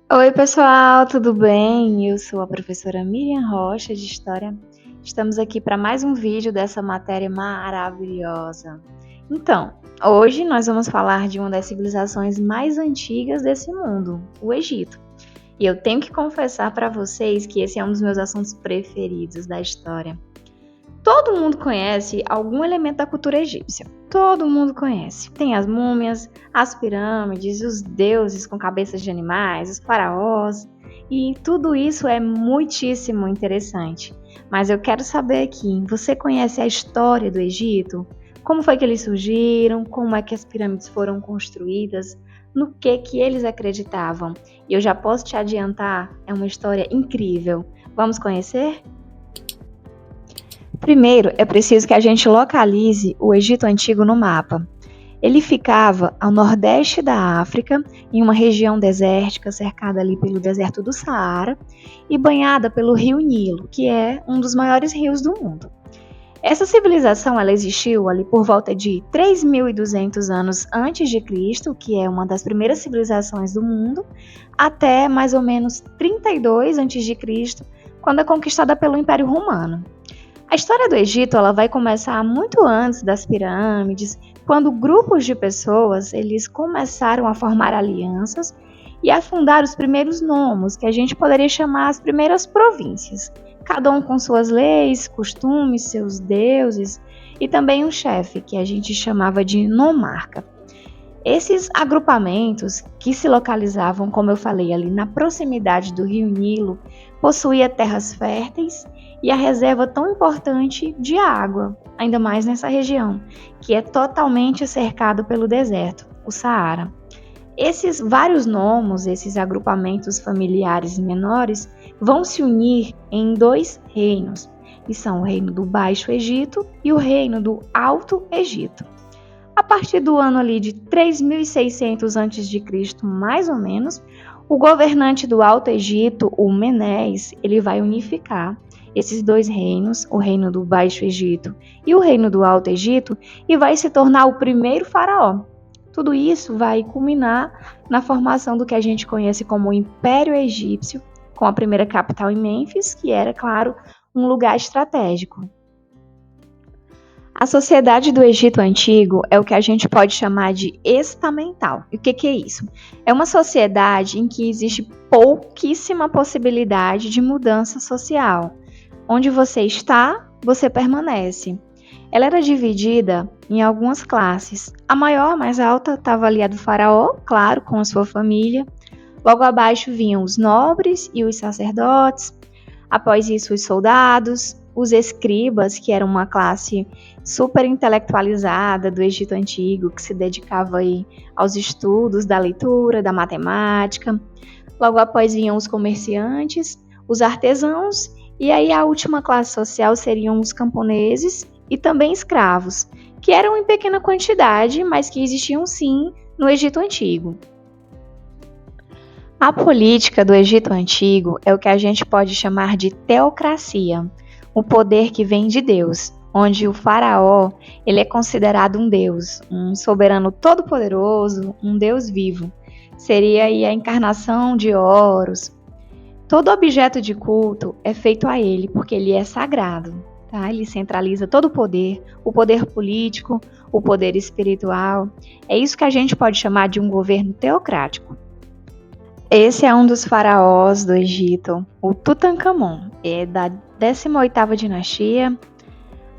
Oi, pessoal, tudo bem? Eu sou a professora Miriam Rocha, de História. Estamos aqui para mais um vídeo dessa matéria maravilhosa. Então, hoje nós vamos falar de uma das civilizações mais antigas desse mundo, o Egito. E eu tenho que confessar para vocês que esse é um dos meus assuntos preferidos da história. Todo mundo conhece algum elemento da cultura egípcia. Todo mundo conhece. Tem as múmias, as pirâmides, os deuses com cabeças de animais, os faraós. E tudo isso é muitíssimo interessante. Mas eu quero saber aqui, você conhece a história do Egito? Como foi que eles surgiram? Como é que as pirâmides foram construídas? No que eles acreditavam? E eu já posso te adiantar, é uma história incrível. Vamos conhecer? Primeiro, é preciso que a gente localize o Egito Antigo no mapa. Ele ficava ao nordeste da África, em uma região desértica cercada ali pelo deserto do Saara e banhada pelo rio Nilo, que é um dos maiores rios do mundo. Essa civilização ela existiu ali por volta de 3.200 anos antes de Cristo, que é uma das primeiras civilizações do mundo, até mais ou menos 32 antes de Cristo, quando é conquistada pelo Império Romano. A história do Egito ela vai começar muito antes das pirâmides, quando grupos de pessoas eles começaram a formar alianças e a fundar os primeiros nomos, que a gente poderia chamar as primeiras províncias, cada um com suas leis, costumes, seus deuses e também um chefe, que a gente chamava de nomarca. Esses agrupamentos, que se localizavam, como eu falei, ali na proximidade do rio Nilo, possuía terras férteis e a reserva tão importante de água, ainda mais nessa região, que é totalmente cercado pelo deserto, o Saara. Esses vários nomos, esses agrupamentos familiares menores, vão se unir em dois reinos, e são o reino do Baixo Egito e o reino do Alto Egito. A partir do ano ali de 3600 a.C., mais ou menos, o governante do Alto Egito, o Menés, ele vai unificar esses dois reinos, o reino do Baixo Egito e o reino do Alto Egito, e vai se tornar o primeiro faraó. Tudo isso vai culminar na formação do que a gente conhece como o Império Egípcio, com a primeira capital em Mênfis, que era, claro, um lugar estratégico. A sociedade do Egito Antigo é o que a gente pode chamar de estamental. E o que é isso? É uma sociedade em que existe pouquíssima possibilidade de mudança social. Onde você está, você permanece. Ela era dividida em algumas classes. A maior, mais alta, estava ali a do faraó, claro, com a sua família. Logo abaixo vinham os nobres e os sacerdotes. Após isso, os soldados, os escribas, que eram uma classe super intelectualizada do Egito Antigo, que se dedicava aí aos estudos da leitura, da matemática. Logo após vinham os comerciantes, os artesãos, e aí a última classe social seriam os camponeses e também escravos, que eram em pequena quantidade, mas que existiam sim no Egito Antigo. A política do Egito Antigo é o que a gente pode chamar de teocracia, o poder que vem de Deus, onde o faraó ele é considerado um deus, um soberano todo-poderoso, um deus vivo. Seria aí a encarnação de Horus. Todo objeto de culto é feito a ele porque ele é sagrado. Tá? Ele centraliza todo o poder político, o poder espiritual. É isso que a gente pode chamar de um governo teocrático. Esse é um dos faraós do Egito, o Tutankhamon, é da 18ª dinastia.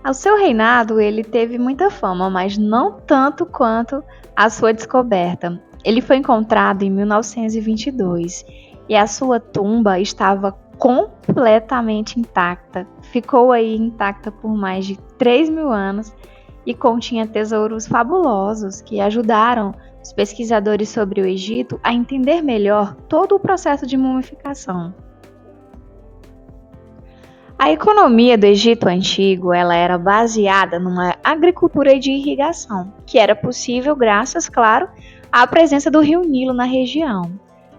Ao seu reinado, ele teve muita fama, mas não tanto quanto a sua descoberta. Ele foi encontrado em 1922 e a sua tumba estava completamente intacta. Ficou aí intacta por mais de 3.000 anos e continha tesouros fabulosos que ajudaram os pesquisadores sobre o Egito a entender melhor todo o processo de mumificação. A economia do Egito Antigo ela era baseada numa agricultura de irrigação, que era possível graças, claro, à presença do rio Nilo na região.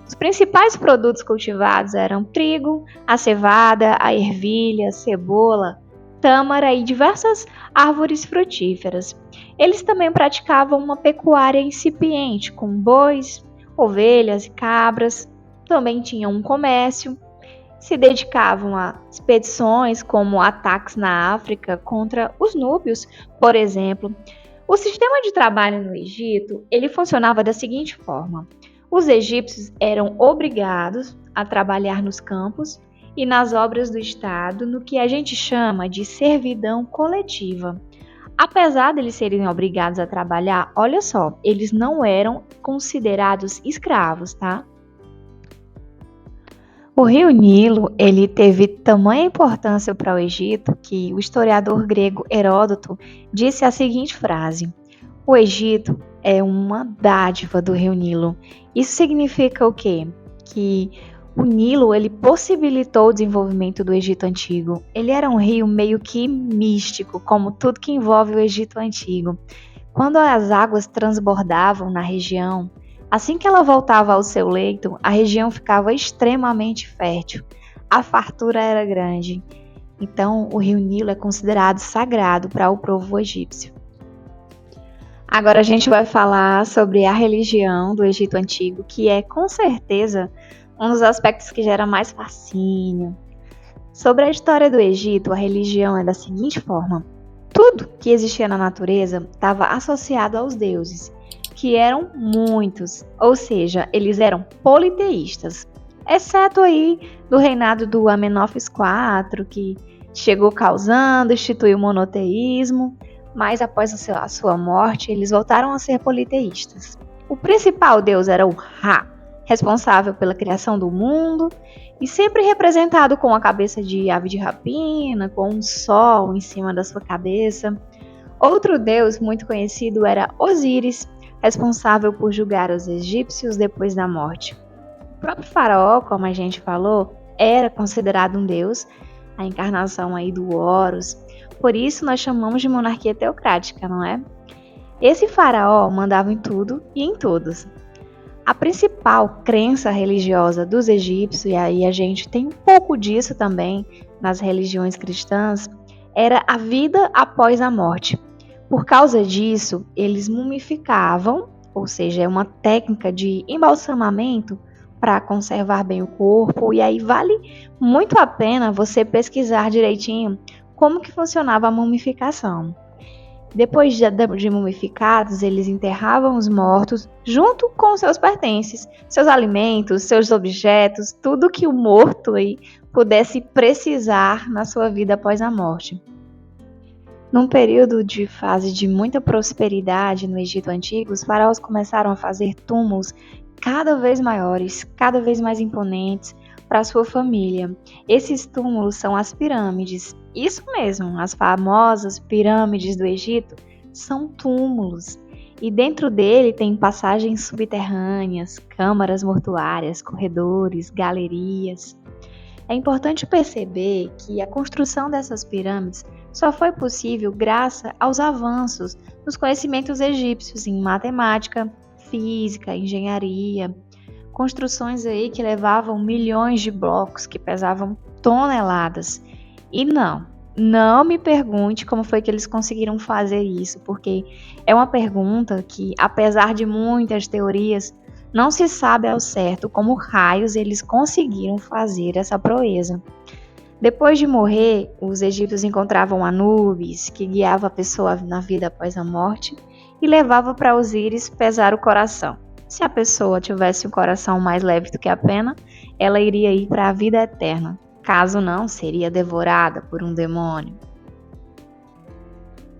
Os principais produtos cultivados eram trigo, a cevada, a ervilha, cebola, tâmara e diversas árvores frutíferas. Eles também praticavam uma pecuária incipiente, com bois, ovelhas e cabras. também tinham um comércio, se dedicavam a expedições como ataques na África contra os núbios, por exemplo. O sistema de trabalho no Egito, ele funcionava da seguinte forma: os egípcios eram obrigados a trabalhar nos campos e nas obras do Estado, no que a gente chama de servidão coletiva. Apesar de eles serem obrigados a trabalhar, olha só, eles não eram considerados escravos, tá? O rio Nilo, ele teve tamanha importância para o Egito que o historiador grego Heródoto disse a seguinte frase: o Egito é uma dádiva do rio Nilo. Isso significa o quê? Que o Nilo, ele possibilitou o desenvolvimento do Egito Antigo. Ele era um rio meio que místico, como tudo que envolve o Egito Antigo. Quando as águas transbordavam na região, assim que ela voltava ao seu leito, a região ficava extremamente fértil. A fartura era grande. Então, o rio Nilo é considerado sagrado para o povo egípcio. Agora a gente vai falar sobre a religião do Egito Antigo, que é, com certeza, um dos aspectos que gera mais fascínio. Sobre a história do Egito, a religião é da seguinte forma: tudo que existia na natureza estava associado aos deuses, que eram muitos, ou seja, eles eram politeístas, exceto aí do reinado do Amenófis IV, que chegou causando, instituiu o monoteísmo, mas após a sua morte, eles voltaram a ser politeístas. O principal deus era o Ra, responsável pela criação do mundo, e sempre representado com a cabeça de ave de rapina, com um sol em cima da sua cabeça. Outro deus muito conhecido era Osíris, responsável por julgar os egípcios depois da morte. O próprio faraó, como a gente falou, era considerado um deus, a encarnação aí do Horus. Por isso nós chamamos de monarquia teocrática, não é? Esse faraó mandava em tudo e em todos. A principal crença religiosa dos egípcios, e aí a gente tem um pouco disso também nas religiões cristãs, era a vida após a morte. Por causa disso, eles mumificavam, ou seja, é uma técnica de embalsamamento para conservar bem o corpo, e aí vale muito a pena você pesquisar direitinho como que funcionava a mumificação. Depois de mumificados, eles enterravam os mortos junto com seus pertences, seus alimentos, seus objetos, tudo que o morto aí pudesse precisar na sua vida após a morte. Num período de fase de muita prosperidade no Egito Antigo, os faraós começaram a fazer túmulos cada vez maiores, cada vez mais imponentes para sua família. Esses túmulos são as pirâmides. Isso mesmo, as famosas pirâmides do Egito são túmulos. E dentro dele tem passagens subterrâneas, câmaras mortuárias, corredores, galerias. É importante perceber que a construção dessas pirâmides só foi possível graças aos avanços nos conhecimentos egípcios em matemática, física, engenharia. Construções aí que levavam milhões de blocos, que pesavam toneladas. E não me pergunte como foi que eles conseguiram fazer isso, porque é uma pergunta que, apesar de muitas teorias, não se sabe ao certo como raios eles conseguiram fazer essa proeza. Depois de morrer, os egípcios encontravam Anubis, que guiava a pessoa na vida após a morte, e levava para Osíris pesar o coração. Se a pessoa tivesse um coração mais leve do que a pena, ela iria ir para a vida eterna. Caso não, seria devorada por um demônio.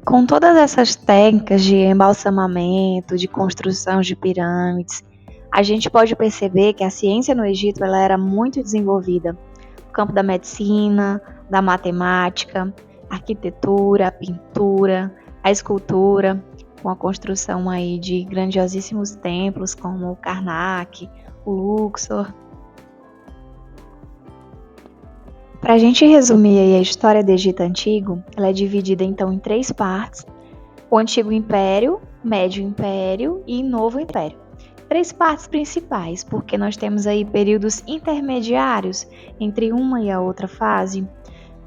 Com todas essas técnicas de embalsamamento, de construção de pirâmides, a gente pode perceber que a ciência no Egito ela era muito desenvolvida. No campo da medicina, da matemática, arquitetura, pintura, a escultura, com a construção aí de grandiosíssimos templos como o Karnak, o Luxor. Para a gente resumir aí a história do Egito Antigo, ela é dividida então em 3 partes: o Antigo Império, Médio Império e Novo Império. 3 partes principais, porque nós temos aí períodos intermediários entre uma e a outra fase.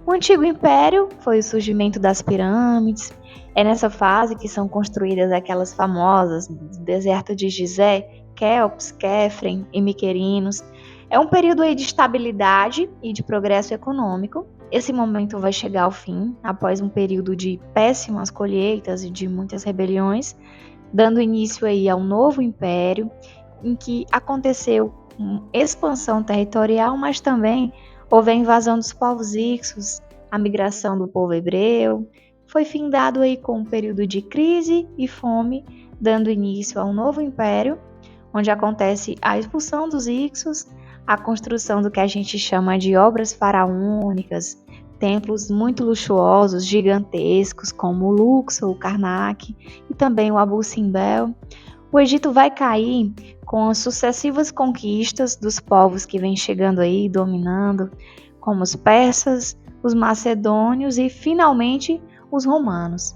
O Antigo Império foi o surgimento das pirâmides. É nessa fase que são construídas aquelas famosas do deserto de Gizé, Kelps, Kefren e Miquerinos. É um período aí de estabilidade e de progresso econômico. Esse momento vai chegar ao fim, após um período de péssimas colheitas e de muitas rebeliões, dando início aí ao novo império, em que aconteceu uma expansão territorial, mas também houve a invasão dos povos ixos, a migração do povo hebreu. Foi findado aí com um período de crise e fome, dando início a um novo império, onde acontece a expulsão dos ixos, a construção do que a gente chama de obras faraônicas, templos muito luxuosos, gigantescos, como o Luxor, o Karnak e também o Abu Simbel. O Egito vai cair com as sucessivas conquistas dos povos que vêm chegando aí, dominando, como os persas, os macedônios e, finalmente, os romanos.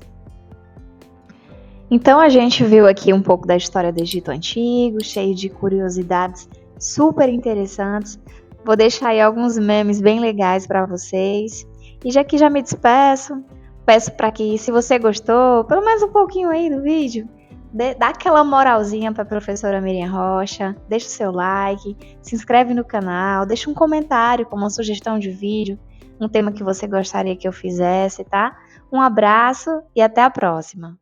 Então a gente viu aqui um pouco da história do Egito Antigo, cheio de curiosidades super interessantes. Vou deixar aí alguns memes bem legais para vocês. E já que já me despeço, peço para que, se você gostou, pelo menos um pouquinho aí do vídeo, dá aquela moralzinha para a professora Miriam Rocha, deixa o seu like, se inscreve no canal, deixa um comentário com uma sugestão de vídeo, um tema que você gostaria que eu fizesse, tá? Um abraço e até a próxima!